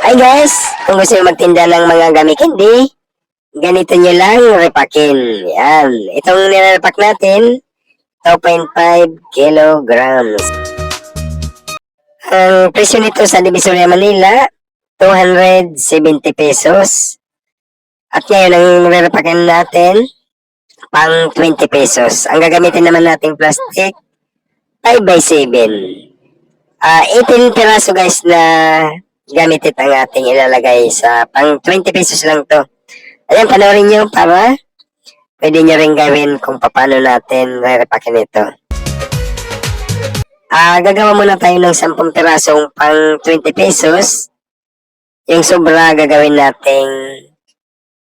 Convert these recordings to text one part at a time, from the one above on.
Hi guys! Kung gusto nyo magtinda ng mga gamit hindi, ganito nyo lang repakin. Yan. Itong nirepack natin, 2.5 kilograms. Ang presyo nito sa Divisoria, Manila, 270 pesos. At ngayon, ang nirepakin natin, pang 20 pesos. Ang gagamitin naman nating plastic, 5x7. 18 piraso guys na gamit ang ating ilalagay sa pang 20 pesos lang to. Ayan, panoorin nyo para pwede nyo rin gawin kung paano natin re-repakin ito. Gagawa muna tayo ng 10 pirasong pang 20 pesos. Yung sobra gagawin nating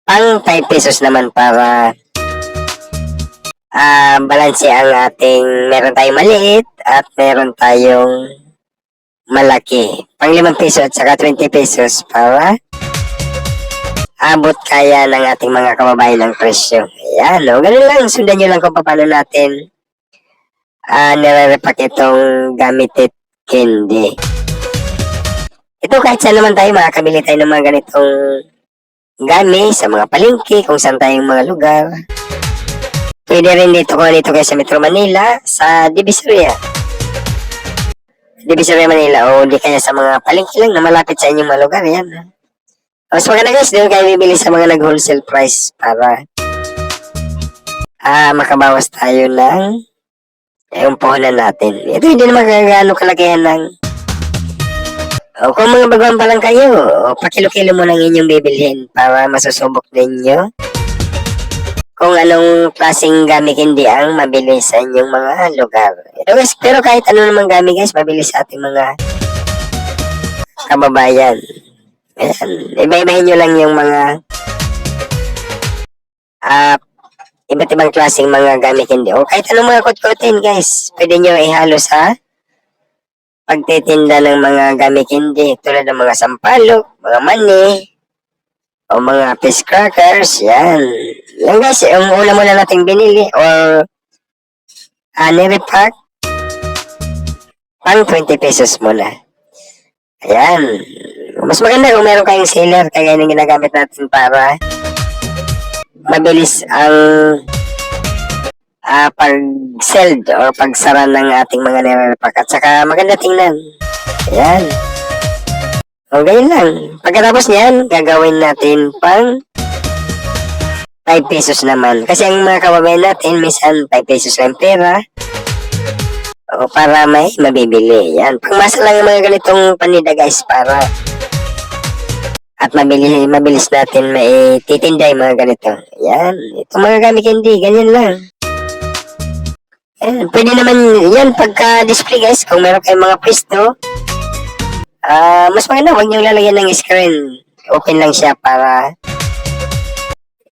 pang 5 pesos naman para balanse ang ating, meron tayong maliit at meron tayong malaki. Pang 5 peso at saka 20 pesos para abot kaya ng ating mga kababayan ng presyo. Ayan, no? Ganun lang. Sundan nyo lang kung paano natin nire-repack itong gamitit candy. Ito kahit saan naman tayo, makakabili tayo ng mga ganitong gamit sa mga palengke, kung saan tayong mga lugar. Pwede rin dito kung dito kayo sa Metro Manila, sa Divisoria. Divisoria, Manila, o di kaya sa mga palengke lang na malapit sa inyong mga lugar. Yan. Mas maganda guys, doon kayo bibili sa mga nag-wholesale price para makabawas tayo ng yung puhunan natin. Ito hindi naman gano'ng kalakihan ng kung mga baguhan pa lang kayo, pakilo-kilo mo ng inyong bibilhin para masusubok ninyo kung anong klaseng gamit hindi ang mabili sa inyong mga lugar. Ito guys, pero kahit ano namang gamit guys, mabili sa ating mga kababayan. Ayan, iba-ibahin nyo lang yung mga iba't ibang klaseng mga gamit hindi. O kahit anong mga kutkutin guys, pwede nyo ihalo sa pagtitinda ng mga gamit hindi. Tulad ng mga sampalok, mga mani, o mga fish crackers, yan. Yan guys, yung una muna nating binili or nirepack, pang 20 pesos muna. Ayan. Mas maganda kung meron kayong seller, kaya yung ginagamit natin para mabilis ang pag-sell or pagsara ng ating mga nirepack. At saka maganda tingnan. Ayan. O ganyan lang. Pagkatapos niyan, gagawin natin pang 5 pesos naman. Kasi ang mga kababayan natin, minsan 5 pesos lang pera. O para may mabibili. Yan. Pangmasa lang yung mga ganitong panida guys para at mabilis natin maititinda yung mga ganito. Yan. Itong mga gamit hindi. Ganyan lang. Yan. Pwede naman yan pagka-display guys. Kung meron kayong mga pwesto, mas maganda. Huwag nyo lalagyan ng screen. Open lang siya para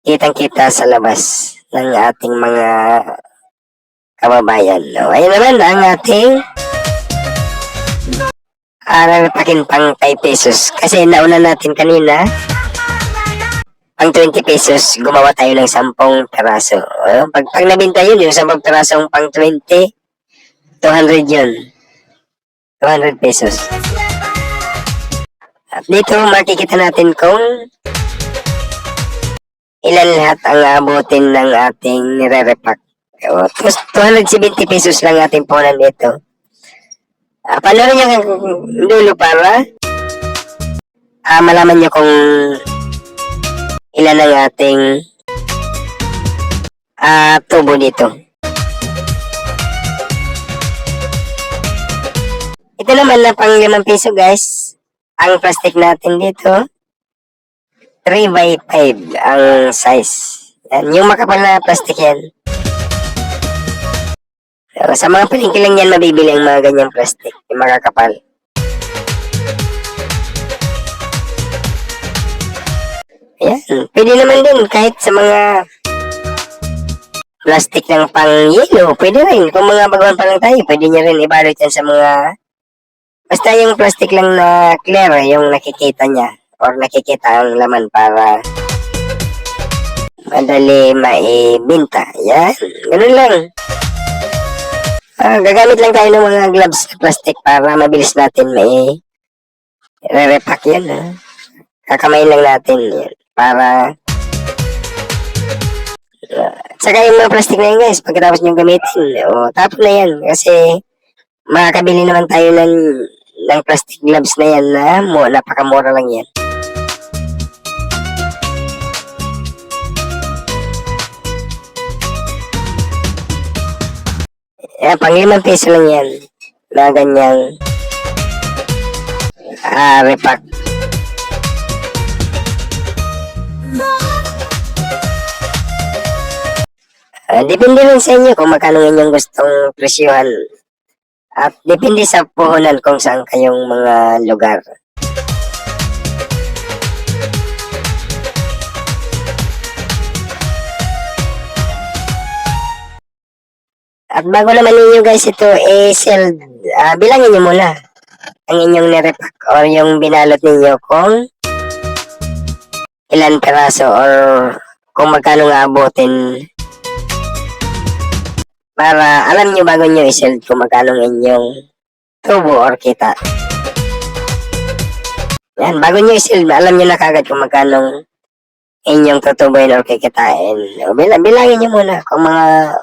kitang-kita sa labas ng ating mga kababayan. No? Ayun naman ang ating repakin pang 5 pesos. Kasi nauna natin kanina, pang 20 pesos, gumawa tayo ng 10 peraso. Pag nabinta yun, yung 10 perasong pang 20, 200 yun. 200 pesos. At dito, makikita natin kung ilan lahat ang abutin ng ating nire-repack. 270 pesos lang ating punan dito. Panoorin nyo yung dulo para malaman nyo kung ilan ang ating tubo dito. Ito naman na pang 5 piso guys. Ang plastic natin dito 3x5 ang size. Yan, yung makapal na plastic yan. Sa mga palengke lang yan mabibili ang mga ganyang plastic, yung makakapal. Ayan, pwede naman din kahit sa mga plastic ng pang yelo, pwede rin. Kung mga baguhan pa lang tayo, pwede nyo rin ibalot yan sa mga basta yung plastic lang na clear, yung nakikita niya or nakikita ang laman para madali maibenta. Yan, ganun lang. Gagamit lang tayo ng mga gloves na plastic para mabilis natin may re-repack yan. Kakamayin lang natin yun. Para, saka yung mga plastic na yun guys, pagkatapos nyo gamitin, o tapon na yan. Kasi, makakabili naman tayo ng plastic gloves na yan na napakamura lang yan. Pang 5 piso lang yan na ganyang repack. Depende rin sa inyo kung magkano inyong gustong presyuhan. At depende sa puhunan kung saan kayong mga lugar. At bago naman ninyo guys ito sell, bilangin nyo muna ang inyong nirepack or yung binalot ninyo kung ilan peraso or kung magkano nga abutin para alam nyo bago nyo i-sell kung magkano inyong tubo or kita. Yan, bago nyo i-sell, alam nyo na kagad kung magkano inyong tutubuin or kikitain. Bilangin nyo muna kung mga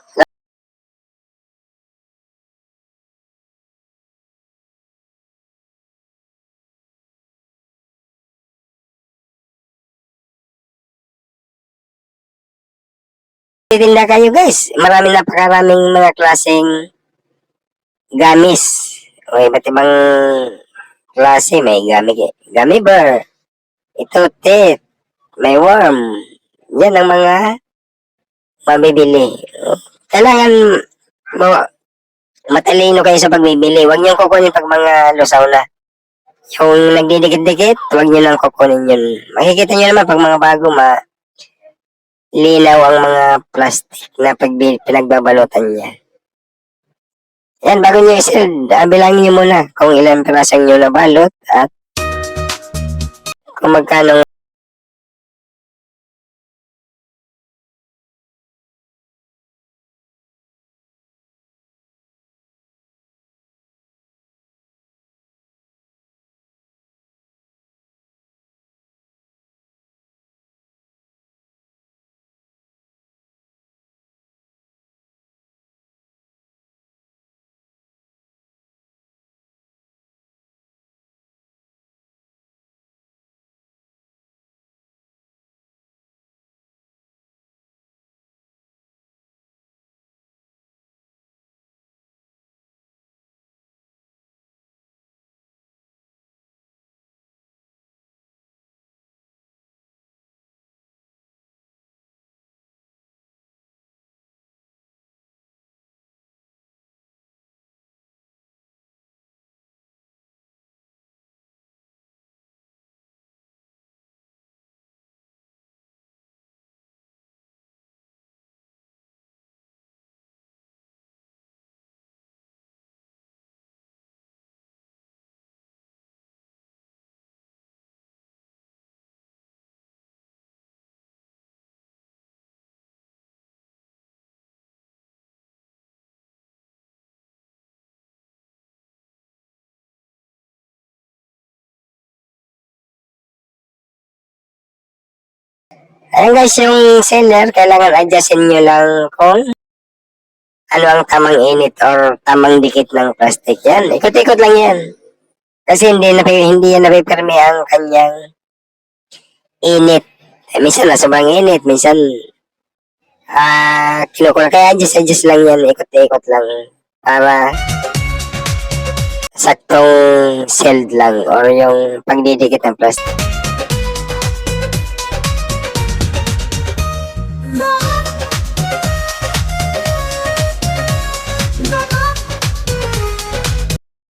titinda kayo guys. Napakaraming mga klaseng gamis. O iba't ibang klase. May gummy bear. Ito, tit. May worm. Yan ang mga mabibili. Kailangan matalino kayo sa pagbibili. Huwag niyong kukunin pag mga lusaw na. Yung nagdidikit-dikit, huwag niyo lang kukunin yun. Makikita niyo naman pag mga bago linaw ang mga plastic na pinagbabalutan niya. Yan, bago nyo i-sell, bilangin nyo muna kung ilang pirasong nyo nabalot at kung magkano. Ayan guys, yung seller, kailangan adjustin nyo lang kung ano ang tamang init or tamang dikit ng plastic. Yan, ikot-ikot lang yan. Kasi hindi yan napipirmi ang kanyang init. Minsan na sobrang init, minsan kinukula. Kaya adjust lang yan, ikot-ikot lang para saktong sealed lang or yung pagdidikit ng plastic.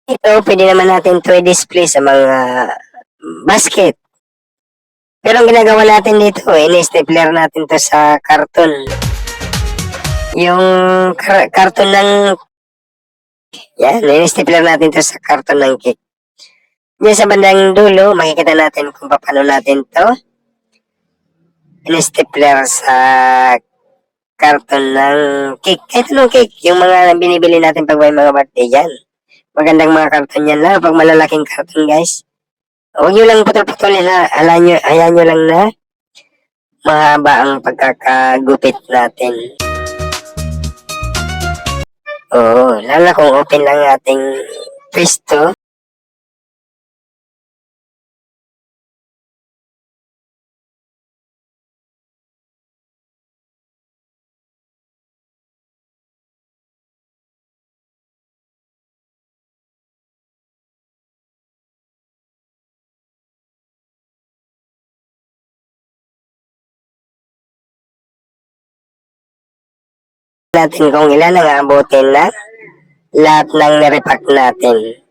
Ito, pwede naman natin to i-display sa mga basket. Pero ang ginagawa natin dito, ini-stapler natin to sa karton. Yung karton ng yan, ini-stapler natin to sa karton ng cake. Diyan sa bandang dulo, makikita natin kung paano natin to ini-stapler sa karton ng cake. Kahit anong cake, yung mga binibili natin pag may mga birthday dyan. Magandang mga karton yan lang pag malalaking karton guys. Huwag nyo lang putol-putulin ha. Hayaan nyo lang na mahaba ang pagkakagupit natin. Oo, lalo kung open lang ating pwesto. Natin kung ilan ang abutin na lahat ng nirepack natin.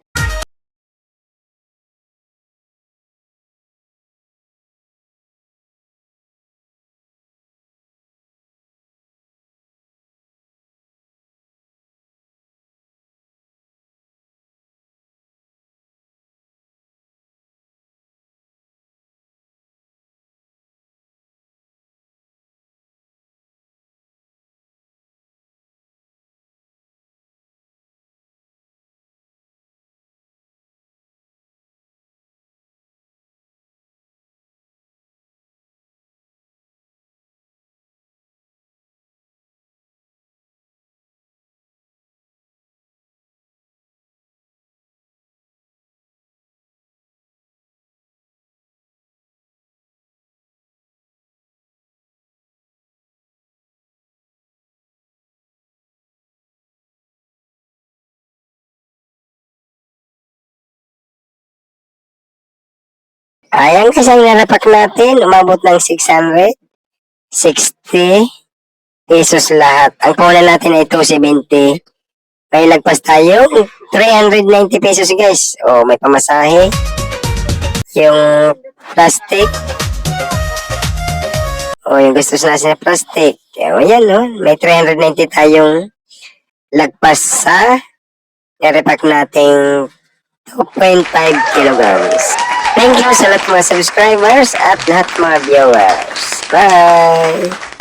Ayan kasi ang nirepack natin, umabot ng 660 pesos lahat. Ang punan natin ay 270. May lagpas tayo 390 pesos guys. O, may pamasahe. Yung plastic. O, yung gusto na sa plastic. O, yan no. May 390 tayong lagpas sa nirepack nating 2.5 kilograms. Thank you sa lahat mga subscribers at lahat mga viewers. Bye!